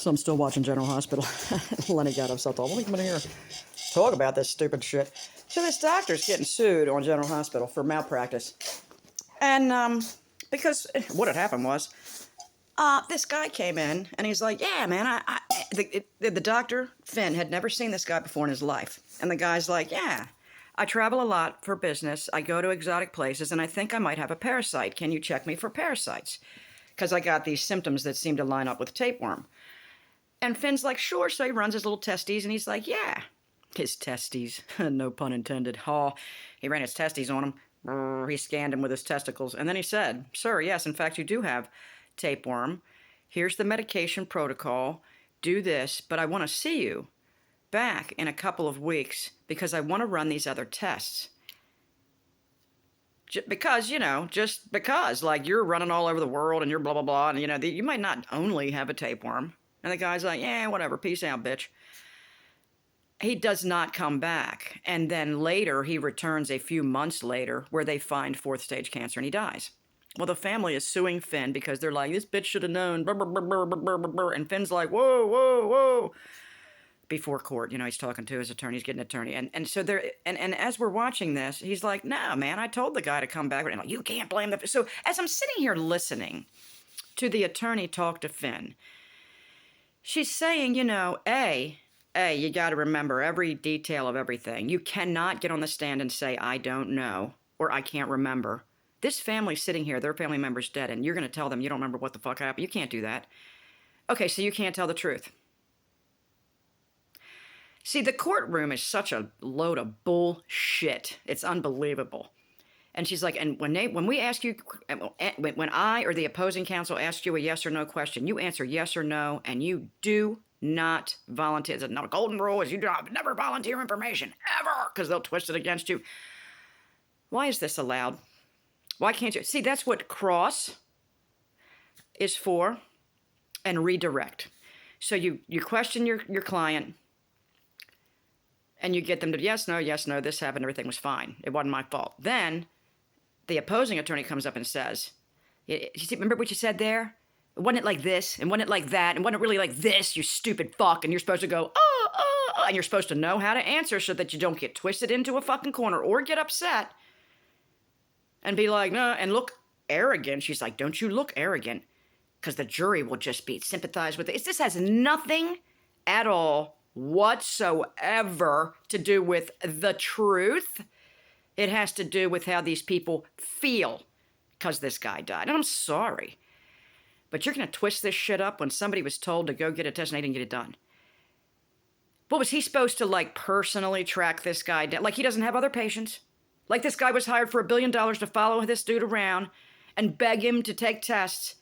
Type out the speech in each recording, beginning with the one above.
So I'm still watching General Hospital. Lenny got up, so I thought, well, let me come in here talk about this stupid shit. So this doctor's getting sued on General Hospital for malpractice. And because what had happened was, this guy came in and he's like, yeah, man, the doctor, Finn, had never seen this guy before in his life. And the guy's like, yeah, I travel a lot for business. I go to exotic places and I think I might have a parasite. Can you check me for parasites? Because I got these symptoms that seem to line up with tapeworm. And Finn's like, sure. So he runs his little testes and he's like, yeah. His testes, no pun intended. Oh, he ran his testes on him. He scanned him with his testicles. And then he said, sir, yes, in fact, you do have tapeworm. Here's the medication protocol. Do this, but I want to see you back in a couple of weeks because I want to run these other tests. Just because, like you're running all over the world and you're blah, blah, blah. And, you might not only have a tapeworm. And the guy's like, yeah, whatever. Peace out, bitch. He does not come back. And then later, he returns a few months later where they find fourth stage cancer and he dies. Well, the family is suing Finn because they're like, this bitch should have known. And Finn's like, whoa, whoa, whoa. Before court, he's talking to his attorney. He's getting an attorney. And so they're, and as we're watching this, he's like, no, man, I told the guy to come back. And like, you can't blame the... So as I'm sitting here listening to the attorney talk to Finn, she's saying, you got to remember every detail of everything. You cannot get on the stand and say, I don't know, or I can't remember. This family's sitting here, their family member's dead, and you're going to tell them you don't remember what the fuck happened. You can't do that. Okay, so you can't tell the truth. See, the courtroom is such a load of bullshit. It's unbelievable. And she's like, and when we ask you, when I or the opposing counsel asks you a yes or no question, you answer yes or no, and you do not volunteer. It's not a golden rule is you never volunteer information, ever, because they'll twist it against you. Why is this allowed? Why can't you? See, that's what cross is for, and redirect. So you question your client, and you get them to yes, no, this happened, everything was fine. It wasn't my fault. Then the opposing attorney comes up and says, remember what you said there? Wasn't it like this? And wasn't it like that? And wasn't it really like this, you stupid fuck? And you're supposed to go, and you're supposed to know how to answer so that you don't get twisted into a fucking corner or get upset and be like, no, and look arrogant. She's like, don't you look arrogant, because the jury will just be sympathized with it. This has nothing at all whatsoever to do with the truth. It has to do with how these people feel because this guy died. And I'm sorry, but you're going to twist this shit up when somebody was told to go get a test and they didn't get it done. What was he supposed to, personally track this guy down? Like, he doesn't have other patients. Like, this guy was hired for $1 billion to follow this dude around and beg him to take tests.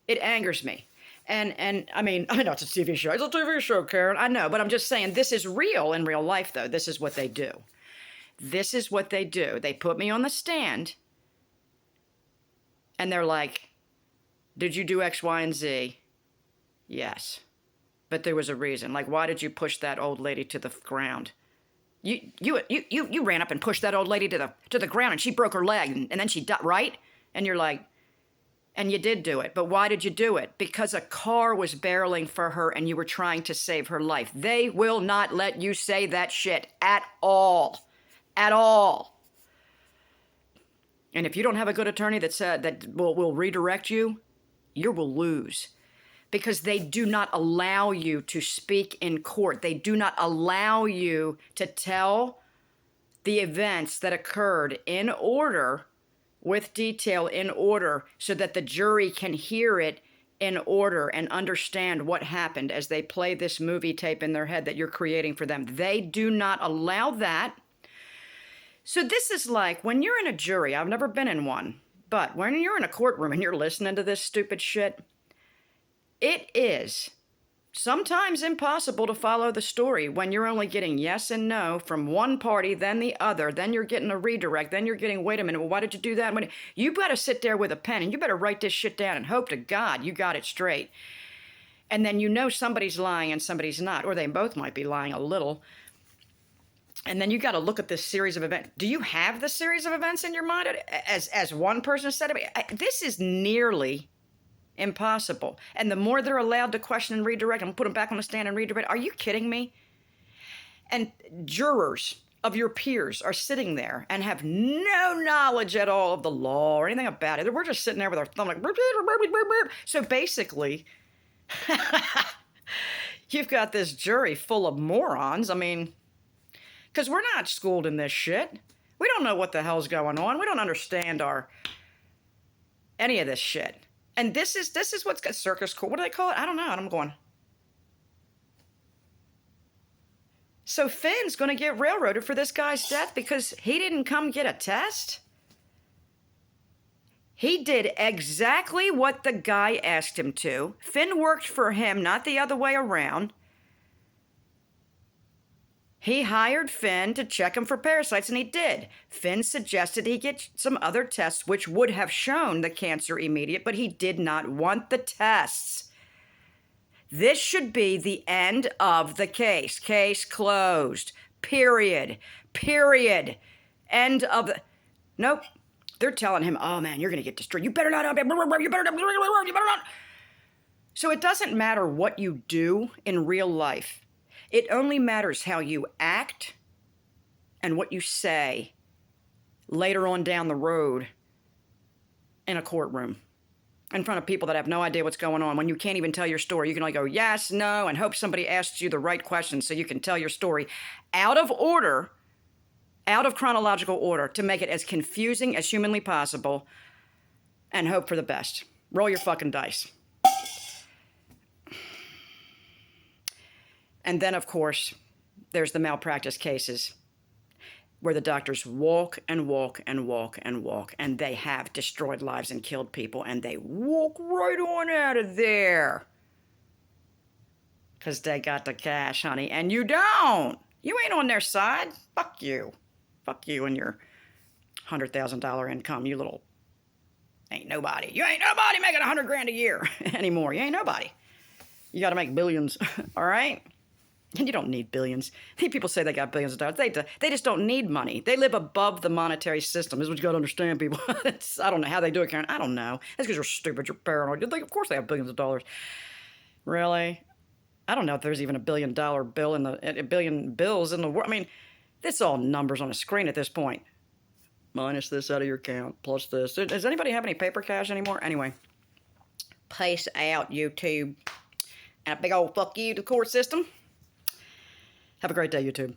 It angers me. And I mean, I know it's a TV show. It's a TV show, Karen. I know, but I'm just saying this is real in real life, though. This is what they do. This is what they do. They put me on the stand, and they're like, did you do X, Y, and Z? Yes. But there was a reason. Like, why did you push that old lady to the ground? You ran up and pushed that old lady to the ground, and she broke her leg, and then she died, right? And you're like, and you did do it. But why did you do it? Because a car was barreling for her, and you were trying to save her life. They will not let you say that shit at all. At all. And if you don't have a good attorney that will redirect you, you will lose. Because they do not allow you to speak in court. They do not allow you to tell the events that occurred in order, with detail in order, so that the jury can hear it in order and understand what happened as they play this movie tape in their head that you're creating for them. They do not allow that. So this is like when you're in a jury. I've never been in one. But when you're in a courtroom and you're listening to this stupid shit, it is sometimes impossible to follow the story when you're only getting yes and no from one party, then the other, then you're getting a redirect, then you're getting, wait a minute, well, why did you do that? You better sit there with a pen and you better write this shit down and hope to God you got it straight. And then somebody's lying and somebody's not, or they both might be lying a little. And then you got to look at this series of events. Do you have the series of events in your mind? As one person said to me, this is nearly Impossible. And the more they're allowed to question and redirect and put them back on the stand and redirect, are you kidding me? And jurors of your peers are sitting there and have no knowledge at all of the law or anything about it. We're just sitting there with our thumb like, burp, burp, burp, burp, burp. So basically, you've got this jury full of morons. I mean, because we're not schooled in this shit. We don't know what the hell's going on. We don't understand any of this shit. And this is what's got circus court. What do they call it? I don't know. And I'm going. So Finn's going to get railroaded for this guy's death because he didn't come get a test? He did exactly what the guy asked him to. Finn worked for him, not the other way around. He hired Finn to check him for parasites, and he did. Finn suggested he get some other tests which would have shown the cancer immediate, but he did not want the tests. This should be the end of the case. Case closed. Period. Period. End of the... Nope. They're telling him, oh, man, you're going to get destroyed. You better not... You better not... So it doesn't matter what you do in real life. It only matters how you act and what you say later on down the road in a courtroom in front of people that have no idea what's going on. When you can't even tell your story, you can only go yes, no, and hope somebody asks you the right questions so you can tell your story out of order, out of chronological order, to make it as confusing as humanly possible and hope for the best. Roll your fucking dice. And then, of course, there's the malpractice cases where the doctors walk and walk and walk and walk, and they have destroyed lives and killed people, and they walk right on out of there. Because they got the cash, honey, and you don't. You ain't on their side. Fuck you. Fuck you and your $100,000 income, you little... Ain't nobody. You ain't nobody making $100,000 a year anymore. You ain't nobody. You got to make billions, all right? And you don't need billions. People say they got billions of dollars. They just don't need money. They live above the monetary system. This is what you got to understand, people. I don't know how they do it, Karen. I don't know. That's because you're stupid. You're paranoid. You think, of course they have billions of dollars. Really? I don't know if there's even $1 billion bill in a billion bills in the world. I mean, it's all numbers on a screen at this point. Minus this out of your account, plus this. Does anybody have any paper cash anymore? Anyway, peace out, YouTube. And a big old fuck you to the court system. Have a great day, YouTube.